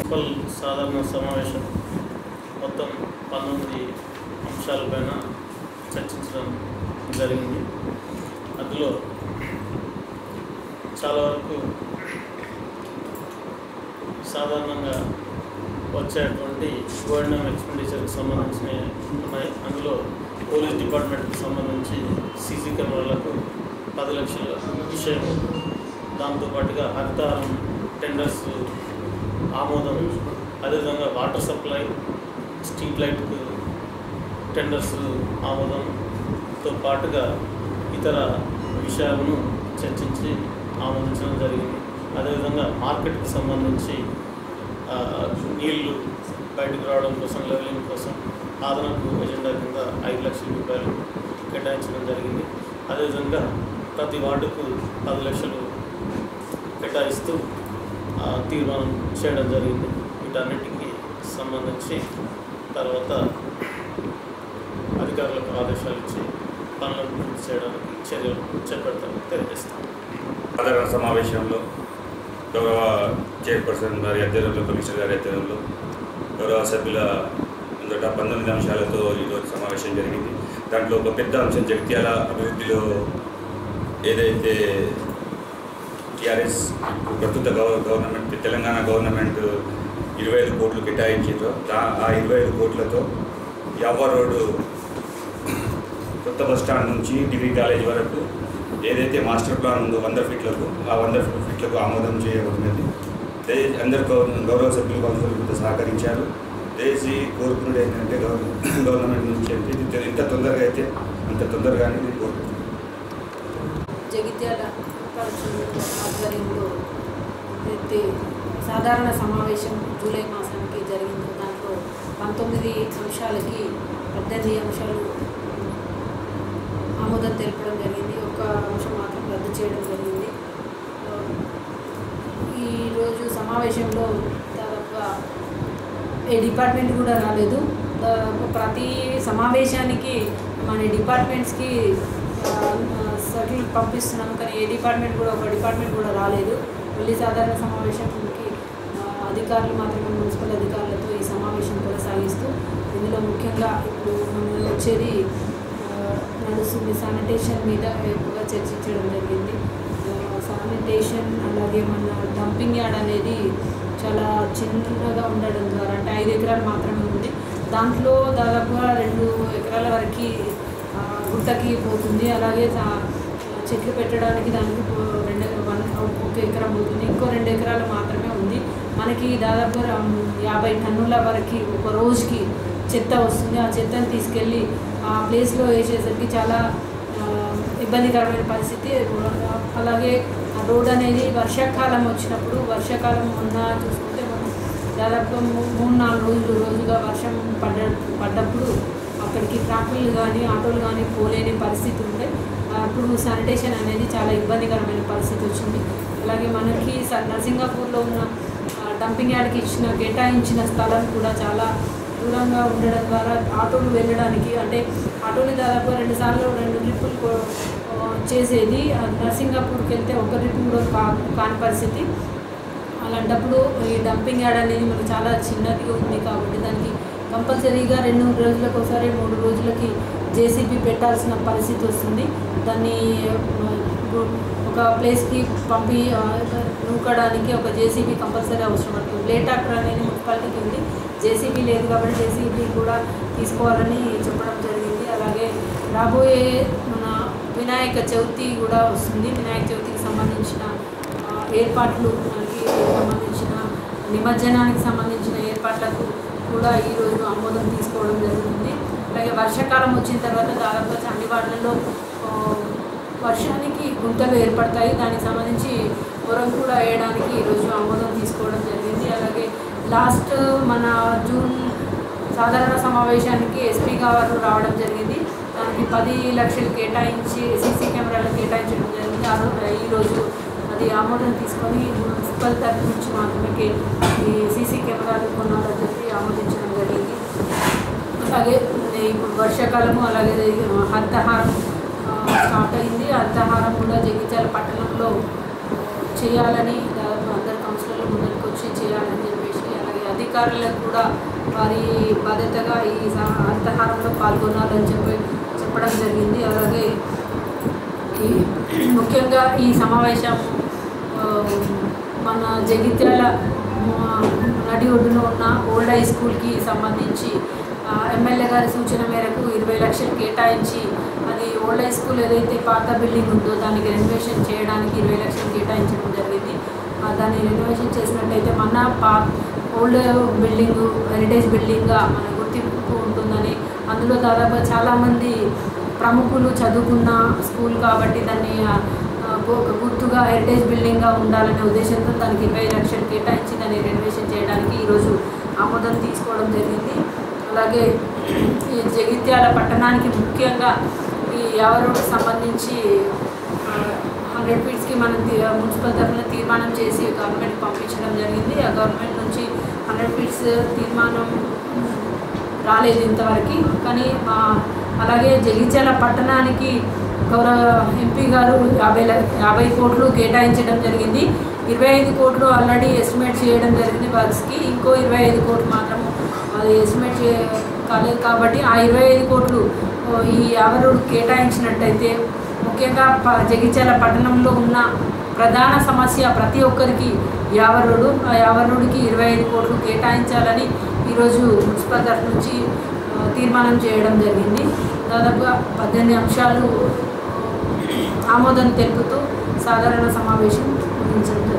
Municipal సాధారణ సమావేశం మొత్తం 19 అంశాలపైన చర్చించడం జరిగింది. అందులో చాలా వరకు సాధారణంగా వచ్చేటువంటి ఓఎన్ఎం ఎక్స్పెండిచర్కి సంబంధించినవి ఉన్నాయి. అందులో పోలీస్ డిపార్ట్మెంట్కి సంబంధించి సీసీ కెమెరాలకు 10 లక్షల విషయం, దాంతోపాటుగా హరితహారం టెండర్స్ ఆమోదం, అదేవిధంగా water supply, street light tenders ఆమోదంతో పాటుగా ఇతర విషయాలను చర్చించి ఆమోదించడం జరిగింది. అదేవిధంగా మార్కెట్కి సంబంధించి నీళ్లు బయటకు రావడం కోసం, లెవెలింగ్ కోసం అదనపు ఎజెండా కింద 5 లక్షల రూపాయలు కేటాయించడం జరిగింది. అదేవిధంగా ప్రతి వార్డుకు 10 లక్షలు కేటాయిస్తూ తీర్మానం చేయడం జరిగింది. వీటన్నిటికీ సంబంధించి తర్వాత అధికారులకు ఆదేశాలు ఇచ్చి పనులను పూర్తి చేయడానికి చర్యలు చేపడతామని తెలియజేస్తాం. సాధారణ సమావేశంలో గౌరవ చైర్పర్సన్ గారి అధ్యయనంలో, కమిషనర్ గారి అధ్యయనంలో గౌరవ సభ్యుల ముందట 19 అంశాలతో ఈరోజు సమావేశం జరిగింది. దాంట్లో ఒక పెద్ద అంశం జగిత్యాల అభివృద్ధిలో ఏదైతే టీఆర్ఎస్ ప్రస్తుత గవర్నమెంట్ తెలంగాణ గవర్నమెంట్ 25 కోట్లు కేటాయించిందో ఆ 25 కోట్లతో యావర్ రోడ్డు కొత్త బస్టాండ్ నుంచి డిగ్రీ కాలేజ్ వరకు ఏదైతే మాస్టర్ ప్లాన్ ఉందో 100 ఫీట్లకు ఆ 100 ఫీట్లకు ఆమోదం చేయబడినది. అందరు గౌరవ సభ్యులు కౌన్సిలర్లతో సహకరించారు. దయచేసి కోరుకున్నది ఏంటంటే గవర్నమెంట్ నుంచి అంటే ఎంత తొందరగా అయితే అంత తొందరగానే నేను కోరుకుంటున్నాను. జగిత్యాల ఆధ్వర్యంలో అయితే సాధారణ సమావేశం జూలై మాసానికి జరిగింది. దాంట్లో 19 అంశాలకి 18 అంశాలు ఆమోదం తెలపడం జరిగింది. ఒక అంశం మాత్రం రద్దు చేయడం జరిగింది. ఈరోజు సమావేశంలో దాదాపుగా ఏ డిపార్ట్మెంట్ కూడా రాలేదు. ప్రతి సమావేశానికి మన డిపార్ట్మెంట్స్కి సర్టిల్ పంపిస్తున్నాము, కానీ ఏ డిపార్ట్మెంట్ కూడా ఒక డిపార్ట్మెంట్ కూడా రాలేదు. మళ్ళీ సాధారణ సమావేశానికి అధికారులు మాత్రమే, మున్సిపల్ అధికారులతో ఈ సమావేశం కొనసాగిస్తూ ఇందులో ముఖ్యంగా ఇప్పుడు మనం వచ్చేది నడుస్తుంది శానిటేషన్ మీద ఎక్కువగా చర్చించడం జరిగింది. శానిటేషన్ అలాగే మన డంపింగ్ యార్డ్ అనేది చాలా చిన్నగా ఉండడం ద్వారా, అంటే 5 ఎకరాలు మాత్రమే ఉంది. దాంట్లో దాదాపుగా 2 ఎకరాల వరకు గుట్టకి పోతుంది. అలాగే చెట్లు పెట్టడానికి దానికి 1 ఎకరం పోతుంది. ఇంకో 2 ఎకరాలు మాత్రమే ఉంది. మనకి దాదాపు 50 టన్నుల వరకు ఒక రోజుకి చెత్త వస్తుంది. ఆ చెత్తను తీసుకెళ్ళి ఆ ప్లేస్లో వేసేసరికి చాలా ఇబ్బందికరమైన పరిస్థితి. అలాగే ఆ రోడ్ అనేది వర్షాకాలం వచ్చినప్పుడు, వర్షాకాలం మొన్న చూసుకుంటే మనం దాదాపు 3-4 రోజుగా వర్షం పడ్డప్పుడు అక్కడికి ట్రాక్టర్లు కానీ ఆటోలు కానీ పోలేని పరిస్థితి ఉండే. అప్పుడు శానిటేషన్ అనేది చాలా ఇబ్బందికరమైన పరిస్థితి వచ్చింది. అలాగే మనకి నర్సింగాపూర్లో ఉన్న డంపింగ్ యార్డ్కి కేటాయించిన స్థలం కూడా చాలా దూరంగా ఉండడం ద్వారా ఆటోలు వెళ్ళడానికి, అంటే ఆటోలు దాదాపు 2 సార్లు 2 ట్రిప్పులు చేసేది. నర్సింగాపూర్కి వెళ్తే ఒక ట్రిప్ కూడా కాని పరిస్థితి. అలాంటప్పుడు ఈ డంపింగ్ యార్డ్ అనేది మనకు చాలా చిన్నదిగా ఉంది కాబట్టి దానికి కంపల్సరీగా 2 రోజులకు ఒకసారి 3 రోజులకి జేసీబీ పెట్టాల్సిన పరిస్థితి వస్తుంది. దాన్ని ఒక ప్లేస్కి నూకడానికి ఒక జేసీబీ కంపల్సరీ అవసరం పడుతుంది. బ్లేడ్ ట్రాక్టర్ అనేది మున్సిపాలిటీకి ఉంది, జేసీబీ లేదు కాబట్టి జేసీబీ కూడా తీసుకోవాలని చెప్పడం జరిగింది. అలాగే రాబోయే మన వినాయక చవితి కూడా వస్తుంది. వినాయక చవితికి సంబంధించిన ఏర్పాట్లు, దానికి సంబంధించిన నిమజ్జనానికి సంబంధించిన ఏర్పాట్లకు కూడా ఈరోజు ఆమోదం తీసుకోవడం జరుగుతుంది. అలాగే వర్షాకాలం వచ్చిన తర్వాత దాదాపుగా అన్ని వార్డులలో వర్షానికి గుంతలు ఏర్పడతాయి. దానికి సంబంధించి పొరం కూడా వేయడానికి ఈరోజు ఆమోదం తీసుకోవడం జరిగింది. అలాగే లాస్ట్ మన జూన్ సాధారణ సమావేశానికి ఎస్పీ గారు రావడం జరిగింది. దానికి 10 లక్షలు కేటాయించి సీసీ కెమెరాలు కేటాయించడం జరిగింది. ఈరోజు అది ఆమోదం తీసుకొని మున్సిపల్ తరఫు నుంచి మాత్రమే ఈ సీసీ కెమెరాలు కొనాలని చెప్పి ఆమోదించడం జరిగింది. అలాగే ఇప్పుడు వర్షాకాలము, అలాగే హరితహారం స్టార్ట్ అయింది. హరితహారం కూడా జగిత్యాల పట్టణంలో చేయాలని దాదాపు అందరు కౌన్సిలర్లు ముందుకు వచ్చి చేయాలని చెప్పేసి, అలాగే అధికారులకు కూడా వారి బాధ్యతగా ఈ హరితహారంలో పాల్గొనాలని చెప్పడం జరిగింది. అలాగే ముఖ్యంగా ఈ సమావేశం మన జగిత్యాల నడి ఒడ్డున ఉన్న ఓల్డ్ హై స్కూల్కి సంబంధించి ఎమ్మెల్యే గారి సూచన మేరకు 20 లక్షలు కేటాయించి అది ఓల్డ్ హై స్కూల్ ఏదైతే పాత బిల్డింగ్ ఉందో దానికి రెనోవేషన్ చేయడానికి 20 లక్షలు కేటాయించడం జరిగింది. దాన్ని రెనోవేషన్ చేసినట్టయితే మన ఓల్డ్ బిల్డింగ్ హెరిటేజ్ బిల్డింగ్గా మన గుర్తింపు ఉంటుందని, అందులో దాదాపు చాలామంది ప్రముఖులు చదువుకున్న స్కూల్ కాబట్టి దాన్ని గుర్తుగా హెరిటేజ్ బిల్డింగ్గా ఉండాలనే ఉద్దేశంతో దానికి 20 లక్షలు కేటాయించి దాన్ని రెనోవేషన్ చేయడానికి ఈరోజు ఆమోదం తీసుకోవడం జరిగింది. అలాగే ఈ జగిత్యాల పట్టణానికి ముఖ్యంగా ఈ యావరోడ్కి సంబంధించి 100 ఫీట్స్కి మనం మున్సిపల్ తరఫున తీర్మానం చేసి గవర్నమెంట్కి పంపించడం జరిగింది. ఆ గవర్నమెంట్ నుంచి 100 ఫీట్స్ తీర్మానం రాలేదు ఇంతవరకు. కానీ అలాగే జగిత్యాల పట్టణానికి గౌరవ ఎంపీ గారు 50 కోట్లు కేటాయించడం జరిగింది. 25 కోట్లు ఆల్రెడీ ఎస్టిమేట్ చేయడం జరిగింది వర్క్స్కి. ఇంకో 25 కోట్లు మాత్రం అది ఎస్టిమేట్ కాలేదు. కాబట్టి ఆ 25 కోట్లు ఈ యావరోడ్ కేటాయించినట్టయితే ముఖ్యంగా జగిత్యాల పట్టణంలో ఉన్న ప్రధాన సమస్య ప్రతి ఒక్కరికి యావరోడ్. ఆ యావరోడ్కి 25 కోట్లు కేటాయించాలని ఈరోజు మున్సిపల్ తరఫు నుంచి తీర్మానం చేయడం జరిగింది. దాదాపుగా 18 అంశాలు ఆమోదం తెలుపుతూ సాధారణ సమావేశం ముగించడం జరిగింది.